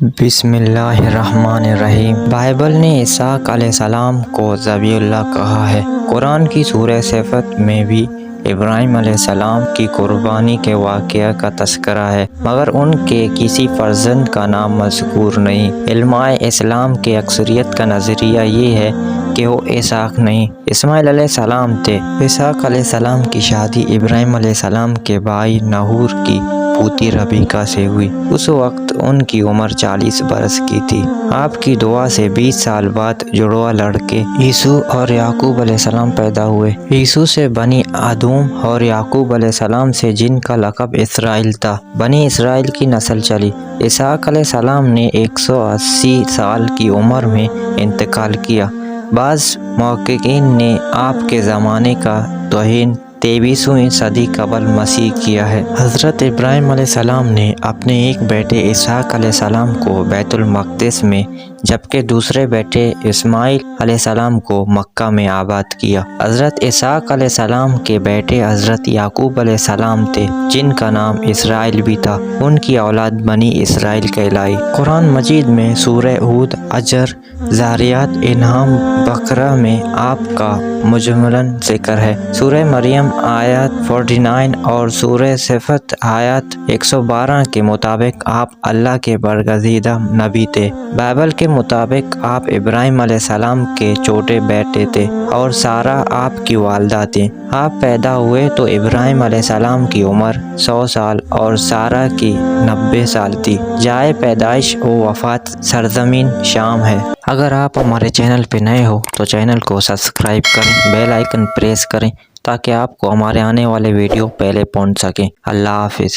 بسم اللہ الرحمن الرحیم۔ بائبل نے اسحاق علیہ السلام کو ذبیح اللہ کہا ہے۔ قرآن کی سورہ صفات میں بھی ابراہیم علیہ السلام کی قربانی کے واقعہ کا تذکرہ ہے، مگر ان کے کسی فرزند کا نام مذکور نہیں۔ علماء اسلام کے اکثریت کا نظریہ یہ ہے کہ وہ اسحاق نہیں، اسماعیل علیہ السلام تھے۔ اسحاق علیہ السلام کی شادی ابراہیم علیہ السلام کے بھائی ناہور کی پوتی ربیکہ سے ہوئی۔ اس وقت ان کی عمر 40 برس کی تھی۔ آپ کی دعا سے 20 سال بعد جڑواں لڑکے یسوع اور یعقوب علیہ السلام پیدا ہوئے۔ یسوع سے بنی ادوم اور یعقوب علیہ السلام سے، جن کا لقب اسرائیل تھا، بنی اسرائیل کی نسل چلی۔ اسحاق علیہ السلام نے 180 سال کی عمر میں انتقال کیا۔ بعض محققین نے آپ کے زمانے کا تعین 23ویں صدی قبل مسیح کیا ہے۔ حضرت ابراہیم علیہ السلام نے اپنے ایک بیٹے اسحاق علیہ السلام کو بیت المقدس میں، جبکہ دوسرے بیٹے اسماعیل علیہ السلام کو مکہ میں آباد کیا۔ حضرت اسحاق علیہ السلام کے بیٹے حضرت یعقوب علیہ السلام تھے، جن کا نام اسرائیل بھی تھا۔ ان کی اولاد بنی اسرائیل کہلائی۔ قرآن مجید میں سورہ ہود، حجر، ذاریات، انعام، بقرہ میں آپ کا مجملاً ذکر ہے۔ سورہ مریم آیت 49 اور سورہ صفات آیت 112 کے مطابق آپ اللہ کے برگزیدہ نبی تھے۔ بائبل کے مطابق آپ ابراہیم علیہ السلام کے چھوٹے بیٹے تھے اور سارہ آپ کی والدہ تھیں۔ آپ پیدا ہوئے تو ابراہیم علیہ السلام کی عمر 100 سال اور سارہ کی 90 سال تھی۔ جائے پیدائش و وفات سرزمین شام ہے۔ اگر آپ ہمارے چینل پہ نئے ہو تو چینل کو سبسکرائب کریں، بیل آئیکن پریس کریں تاکہ آپ کو ہمارے آنے والے ویڈیو پہلے پہنچ سکیں۔ اللہ حافظ۔